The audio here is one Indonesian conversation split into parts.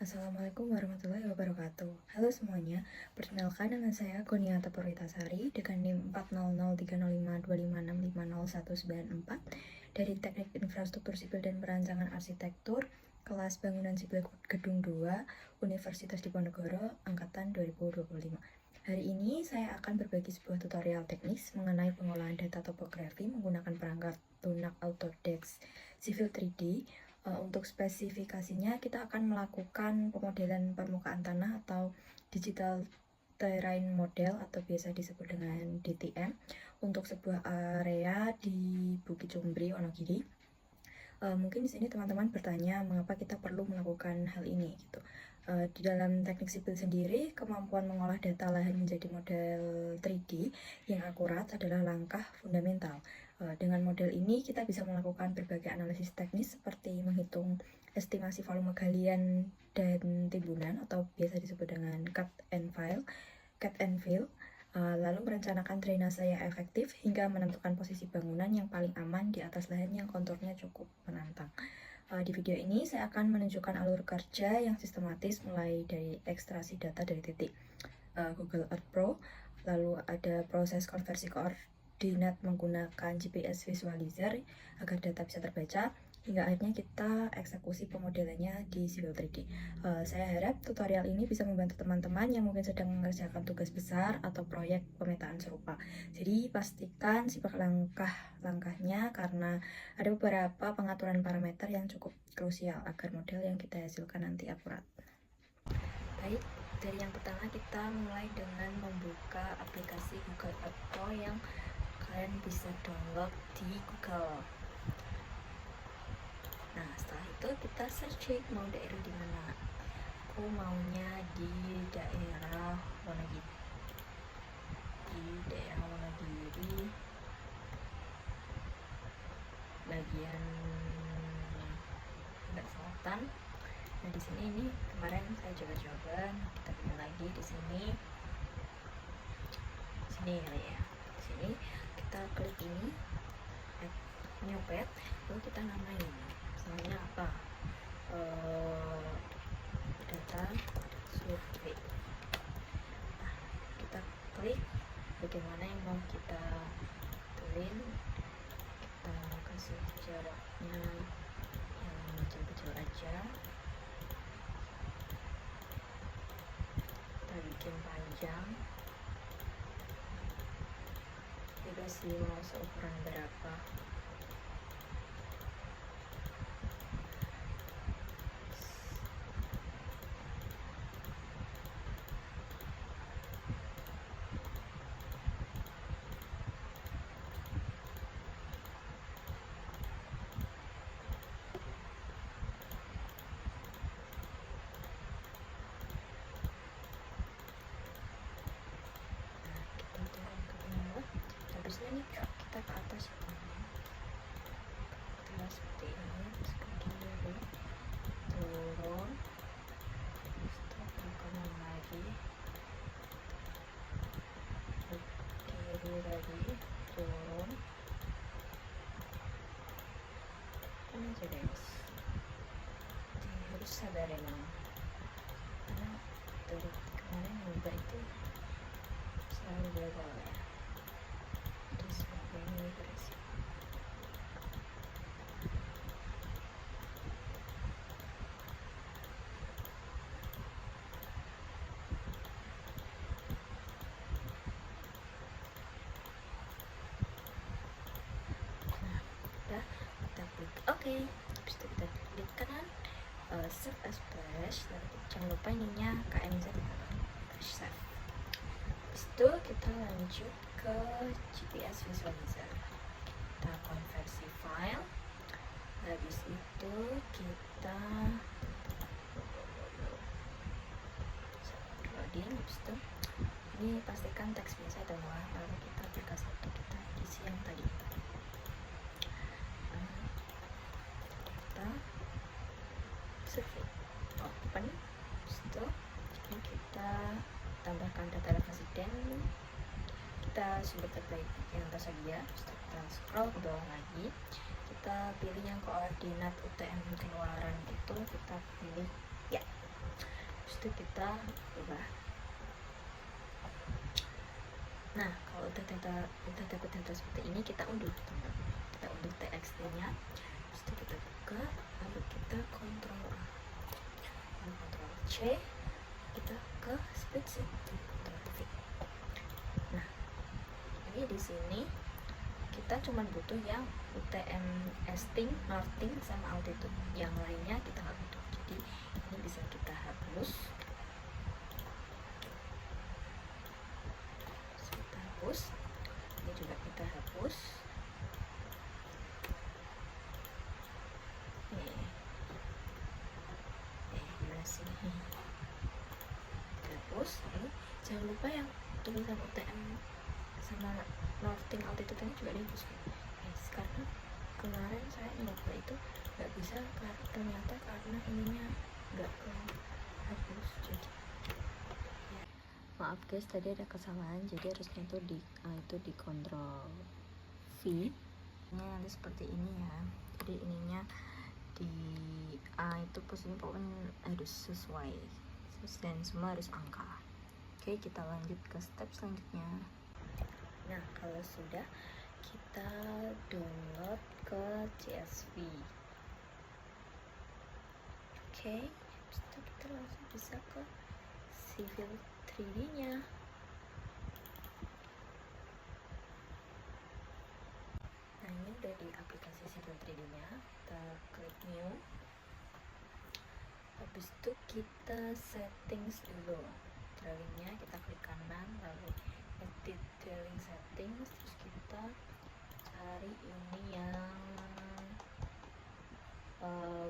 Assalamualaikum warahmatullahi wabarakatuh. Halo semuanya, perkenalkan nama saya Goniata Purwitasari dengan NIM 4003052565019 dari Teknik Infrastruktur Sipil dan Perancangan Arsitektur, kelas Bangunan Sipil Gedung 2, Universitas Diponegoro, Angkatan 2025. Hari ini saya akan berbagi sebuah tutorial teknis mengenai pengolahan data topografi menggunakan perangkat lunak Autodesk Civil 3D. Untuk spesifikasinya, kita akan melakukan pemodelan permukaan tanah atau Digital Terrain Model atau biasa disebut dengan DTM untuk sebuah area di Bukit Cumbri, Wonogiri. Mungkin di sini teman-teman bertanya mengapa kita perlu melakukan hal ini gitu. Di dalam teknik sipil sendiri, kemampuan mengolah data lahan menjadi model 3D yang akurat adalah langkah fundamental. Dengan model ini kita bisa melakukan berbagai analisis teknis seperti menghitung estimasi volume galian dan timbunan atau biasa disebut dengan cut and fill, lalu merencanakan drainase yang efektif hingga menentukan posisi bangunan yang paling aman di atas lahan yang konturnya cukup menantang. Di video ini saya akan menunjukkan alur kerja yang sistematis mulai dari ekstraksi data dari titik Google Earth Pro, lalu ada proses konversi koordinat menggunakan GPS visualizer agar data bisa terbaca, hingga akhirnya kita eksekusi pemodelannya di Civil 3D. Saya harap tutorial ini bisa membantu teman-teman yang mungkin sedang mengerjakan tugas besar atau proyek pemetaan serupa. Jadi pastikan simak langkah-langkahnya karena ada beberapa pengaturan parameter yang cukup krusial agar model yang kita hasilkan nanti akurat. Baik, dari yang pertama kita mulai dengan membuka aplikasi Google Earth Pro yang kalian bisa download di Google. Nah, setelah itu kita searching mau daerah di mana. Aku maunya di daerah Wonogiri. Bagian selatan. Nah, di sini ini kemarin saya coba-coba, kita pilih lagi di sini. Sini ya. Di sini kita klik ini, nyopet, lalu kita namain. Misalnya apa? Data survei. Nah, kita klik bagaimana yang mau kita tulis. Kita kasih jaraknya yang kecil-kecil aja. Kita bikin panjang. Bebas sih mau seukuran berapa. Terusnya nih kita ke atas seperti ini, terus ke kiri turun, stop ke kanan lagi, ke kiri lagi, turun, ini aja guys. Jadi harus sabar emang, karena dari kemarin nyoba itu selalu gagal ya. Kita klik OK, habis itu kita klik kanan, save as flash, lalu jangan lupa ininya KMZ save. Habis itu kita lanjut ke GPS visualizer, kita konversi file, habis itu kita loading. Habis itu ini pastikan teks biasa semua, lalu kita buka satu, kita isi yang tadi. Kita survei, open. Habis itu ini kita tambahkan data elevasi dan kita sumber terbaik yang tersedia. Kita scroll ke bawah lagi, kita pilih yang koordinat UTM keluaran itu, kita pilih ya. itu kita ubah. Nah, kalau udah dapat data seperti ini, kita unduh teman. Kita unduh txt nya, terus itu kita buka, lalu kita kontrol A, lalu kontrol C, kita ke spreadsheet, kontrol V. Nah, ini di sini kita cuma butuh yang UTM esting, norting, sama altitude. Yang lainnya kita nggak butuh. Jadi ini bisa kita hapus. Ini juga kita hapus. Gimana sih? Hapus. Jangan lupa yang tulisan UTM sama norting altitude ini juga dihapus, guys, karena kemarin saya nyoba itu nggak bisa, ternyata karena ininya nggak kehapus. Jadi ya. Maaf guys, tadi ada kesalahan, jadi harusnya itu di kontrol V. Nanti seperti ini ya. Jadi ininya di A itu posisinya pokoknya harus sesuai dan semua harus angka. Oke, kita lanjut ke step selanjutnya. Nah, kalau sudah, kita download ke CSV. Oke, kita langsung bisa ke Civil 3D nya. Nah, ini udah di aplikasi Civil 3D nya. Kita klik new, habis itu kita settings dulu. Drawingnya kita klik kanan, lalu edit drawing settings, terus kita cari ini yang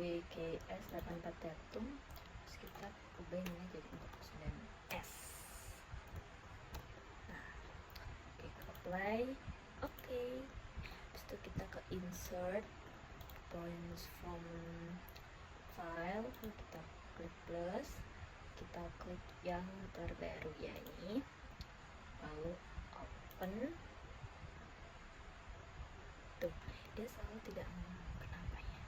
WGS 84 datum, terus kita ubah ini jadi 49S. Nah, kita apply, oke. Terus itu kita ke insert points from file, lalu kita klik plus, kita klik yang terbaru ya ini, lalu open. Tuh, dia selalu tidak kenapa ya,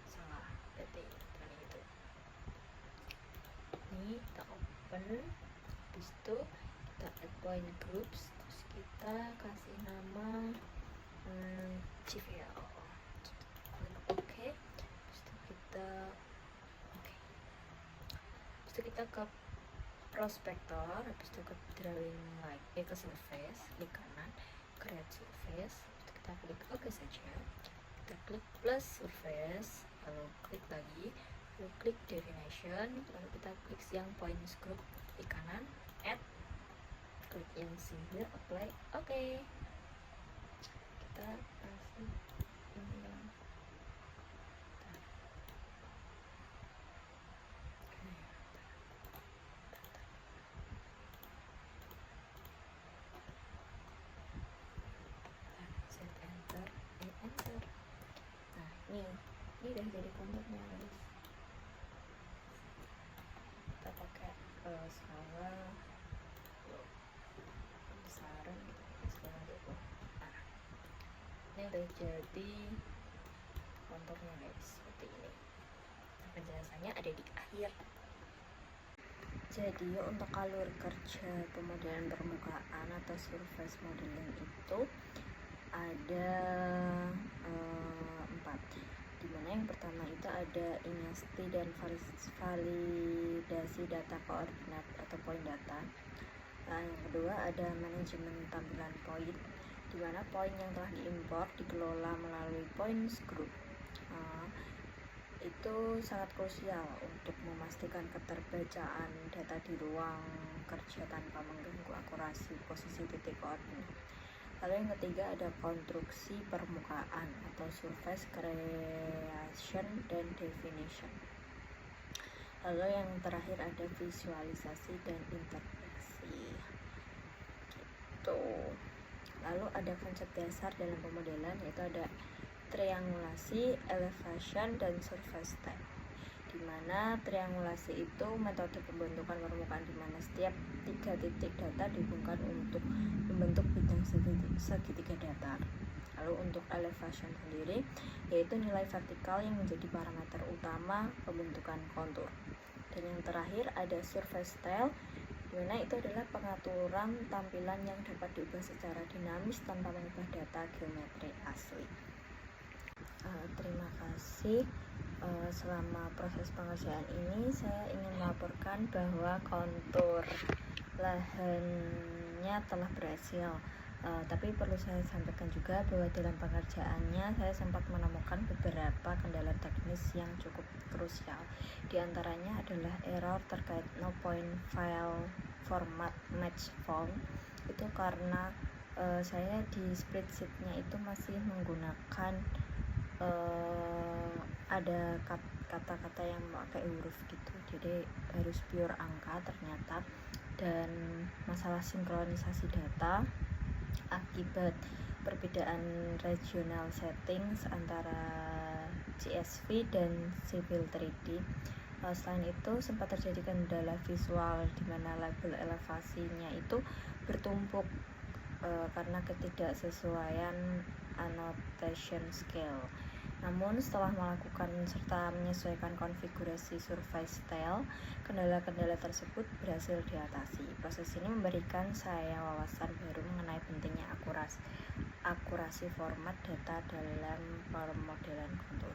salah berarti itu. Ini kita open, habis itu kita add point groups, terus kita kasih nama GVL, klik OK. Terus itu kita terus itu kita ke prospektor, habis itu ke drawing ke surface, klik kanan, create surface, kita klik OK saja, kita klik plus surface, lalu klik lagi, lalu klik definition, lalu kita klik yang points group di kanan, add, klik yang single, apply, oke. Kita langsung enter. Nah, ini udah jadi konturnya, guys. Kita pakai skala besaran gitu, skala gitu. Nah, ini udah jadi konturnya, guys, seperti ini. Penjelasannya ada di akhir. Jadi untuk alur kerja pemodelan permukaan atau surface modeling itu ada 4, dimana yang pertama itu ada ingestion dan validasi data koordinat atau point data. Yang kedua ada manajemen tampilan point, dimana point yang telah diimpor dikelola melalui points group. Itu sangat krusial untuk memastikan keterbacaan data di ruang kerja tanpa mengganggu akurasi posisi titik koordinat. Lalu yang ketiga ada konstruksi permukaan atau surface creation dan definition. Lalu yang terakhir ada visualisasi dan interpretasi. Gitu. Lalu ada konsep dasar dalam pemodelan, yaitu ada triangulasi, elevation, dan surface type. Dimana triangulasi itu metode pembentukan permukaan dimana setiap 3 titik data dihubungkan untuk membentuk bidang segitiga datar. Lalu untuk elevation sendiri, yaitu nilai vertikal yang menjadi parameter utama pembentukan kontur. Dan yang terakhir ada surface style, dimana itu adalah pengaturan tampilan yang dapat diubah secara dinamis tanpa mengubah data geometri asli. Terima kasih. Selama proses pengerjaan ini saya ingin melaporkan bahwa kontur lahannya telah berhasil. Tapi perlu saya sampaikan juga bahwa dalam pengerjaannya saya sempat menemukan beberapa kendala teknis yang cukup krusial. Di antaranya adalah error terkait no point file format match font. Itu karena saya di spreadsheetnya itu masih menggunakan ada kata-kata yang pakai huruf gitu, jadi harus pure angka ternyata. Dan masalah sinkronisasi data akibat perbedaan regional settings antara CSV dan Civil 3D. Selain itu sempat terjadi kendala visual di mana label elevasinya itu bertumpuk karena ketidaksesuaian annotation scale. Namun setelah melakukan serta menyesuaikan konfigurasi surface style, kendala-kendala tersebut berhasil diatasi. Proses ini memberikan saya wawasan baru mengenai pentingnya akurasi format data dalam pemodelan kontur.